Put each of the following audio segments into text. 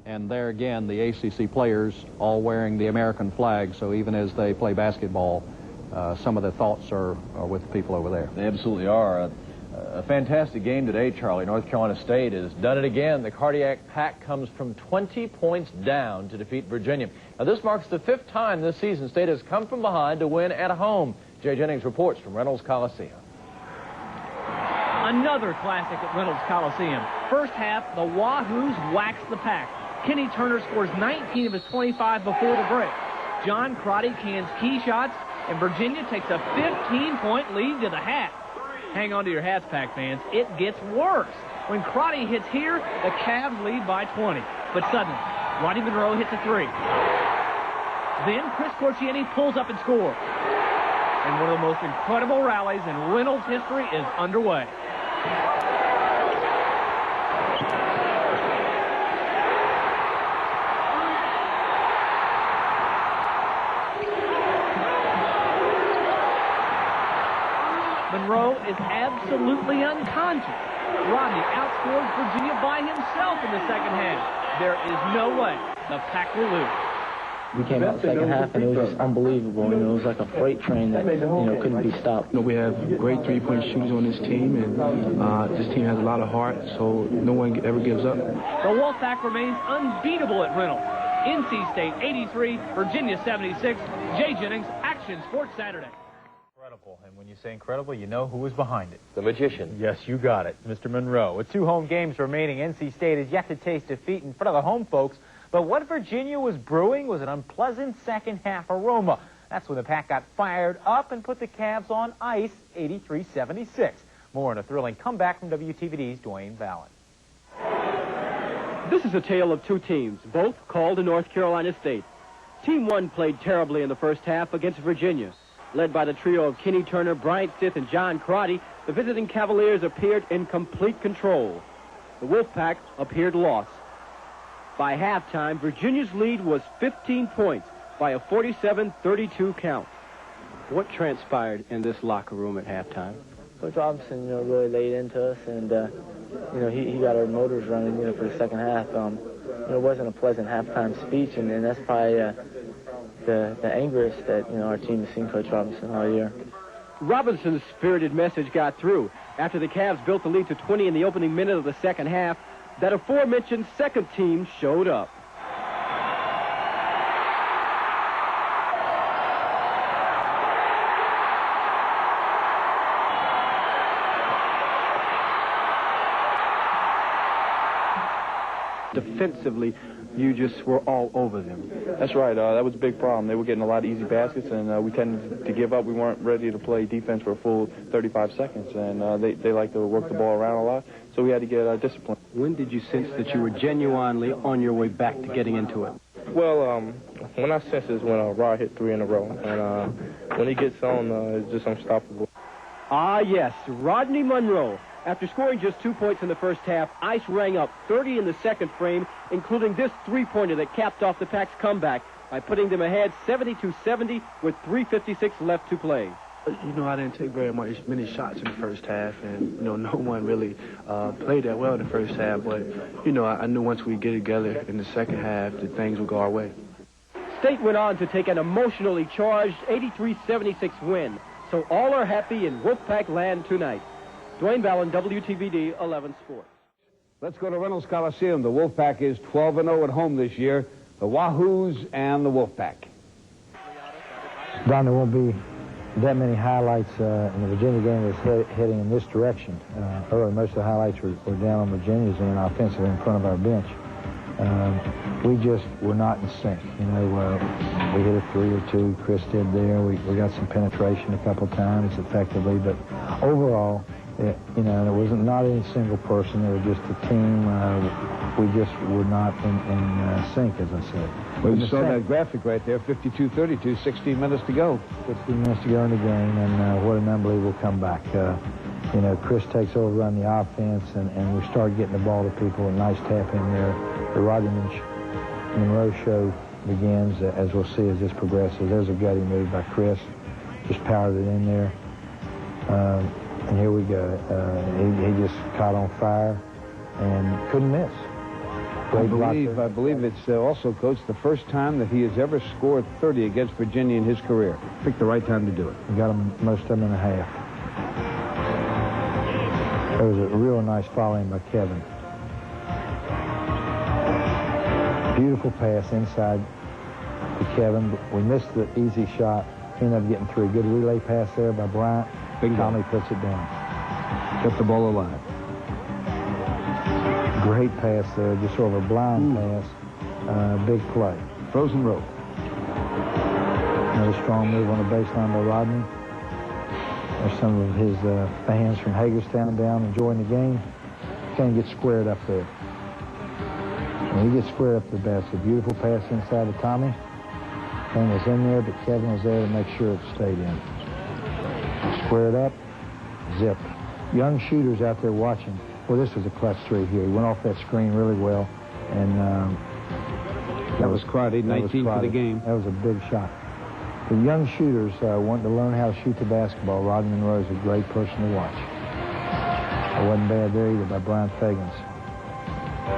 And there again, the ACC players all wearing the American flag, so even as they play basketball, some of the thoughts are with the people over there. They absolutely are. A fantastic game today, Charlie. North Carolina State has done it again. The Cardiac Pack comes from 20 points down to defeat Virginia. Now, this marks the 5th time this season State has come from behind to win at home. Jay Jennings reports from Reynolds Coliseum. Another classic at Reynolds Coliseum. First half, the Wahoos waxed the Pack. Kenny Turner scores 19 of his 25 before the break. John Crotty cans key shots, and Virginia takes a 15-point lead to the hat. Hang on to your hats, Pack fans. It gets worse. When Crotty hits here, the Cavs lead by 20. But suddenly, Rodney Monroe hits a 3. Then Chris Corchiani pulls up and scores. And one of the most incredible rallies in Reynolds history is underway. Monroe is absolutely unconscious. Rodney outscores Virginia by himself in the second half. There is no way the Pack will lose. We came out the second half, and it was just unbelievable. You know, it was like a freight train that, couldn't be stopped. We have great three-point shooters on this team, and this team has a lot of heart, so no one ever gives up. The Wolfpack remains unbeatable at Reynolds. NC State 83, Virginia 76. Jay Jennings, Action Sports Saturday. Incredible, and when you say incredible, you know who was behind it. The magician. Yes, you got it, Mr. Monroe. With 2 home games remaining, NC State has yet to taste defeat in front of the home folks. But what Virginia was brewing was an unpleasant second-half aroma. That's when the Pack got fired up and put the Cavs on ice, 83-76. More on a thrilling comeback from WTVD's Dwayne Vallon. This is a tale of 2 teams, both called to North Carolina State. Team 1 played terribly in the first half against Virginia. Led by the trio of Kenny Turner, Bryant Stith, and John Crotty, the visiting Cavaliers appeared in complete control. The Wolfpack appeared lost. By halftime, Virginia's lead was 15 points by a 47-32 count. What transpired in this locker room at halftime? Coach Robinson, really laid into us, and he got our motors running, for the second half. It wasn't a pleasant halftime speech, and that's probably the angriest that our team has seen Coach Robinson all year. Robinson's spirited message got through. After the Cavs built the lead to 20 in the opening minute of the second half, that aforementioned second team showed up. Defensively, you just were all over them. That's right. That was a big problem. They were getting a lot of easy baskets, and we tended to give up. We weren't ready to play defense for a full 35 seconds, and they like to work the ball around a lot, so we had to get disciplined. When did you sense that you were genuinely on your way back to getting into it? Well, when I sense is when Rod hit 3 in a row, and when he gets on, it's just unstoppable. Ah, yes, Rodney Monroe. After scoring just 2 points in the first half, Ice rang up 30 in the second frame, including this three-pointer that capped off the Pack's comeback by putting them ahead 70-70 with 3:56 left to play. I didn't take many shots in the first half, and, no one really played that well in the first half. But, I knew once we get together in the second half that things would go our way. State went on to take an emotionally charged 83-76 win. So all are happy in Wolfpack land tonight. Dwayne Vallon, WTVD 11 Sports. Let's go to Reynolds Coliseum. The Wolfpack is 12-0 at home this year. The Wahoos and the Wolfpack. Don, there won't be that many highlights in the Virginia game that's heading in this direction. Early, most of the highlights were down on Virginia's end offensively in front of our bench. We just were not in sync. We hit a 3 or 2. Chris did there. We got some penetration a couple times effectively, but overall, it wasn't not any single person. It was just a team. We just were not in sync, as I said. Well, you saw that graphic right there, 52-32, 16 minutes to go. 16 minutes to go in the game, and what an unbelievable comeback. Chris takes over on the offense, and we start getting the ball to people. A nice tap in there. The Rodney Monroe show begins, as we'll see as this progresses. There's a gutty move by Chris. Just powered it in there. And here we go. He just caught on fire and couldn't miss. Great block I believe it's also, Coach, the first time that he has ever scored 30 against Virginia in his career. Picked the right time to do it. We got him most of them in a half. There was a real nice following by Kevin. Beautiful pass inside to Kevin. We missed the easy shot. Ended up getting through. Good relay pass there by Bryant. Tommy puts it down. Kept the ball alive. Great pass there, just sort of a blind pass. Big play. Frozen rope. Another strong move on the baseline by Rodney. There's some of his fans from Hagerstown down enjoying the game. Can't get squared up there. When he gets squared up to the basket, beautiful pass inside to Tommy. Kane was in there, but Kevin was there to make sure it stayed in. Squared up, zip. Young shooters out there watching. Well, this was a clutch three here. He went off that screen really well, and that was Crotty, 19 for the game. That was a big shot. The young shooters wanting to learn how to shoot the basketball. Rodney Monroe is a great person to watch. It wasn't bad there either by Brian Fagans.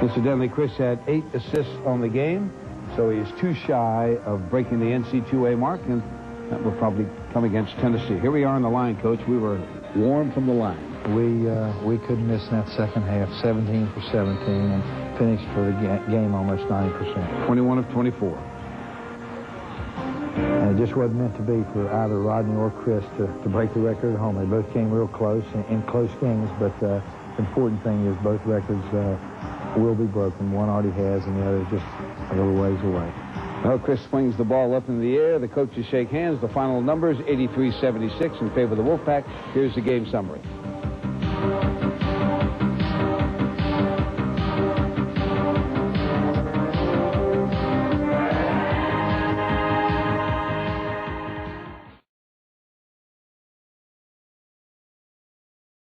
Incidentally, Chris had 8 assists on the game, so he is too shy of breaking the NC2A mark, and that will probably come against Tennessee. Here we are on the line, Coach. We were warm from the line. We couldn't miss in that second half, 17 for 17, and finished for the game almost 90%. 21 of 24. And it just wasn't meant to be for either Rodney or Chris to break the record at home. They both came real close in close games, but the important thing is both records will be broken. One already has, and the other just a little ways away. Well, Chris swings the ball up in the air. The coaches shake hands. The final numbers, 83-76 in favor of the Wolfpack. Here's the game summary.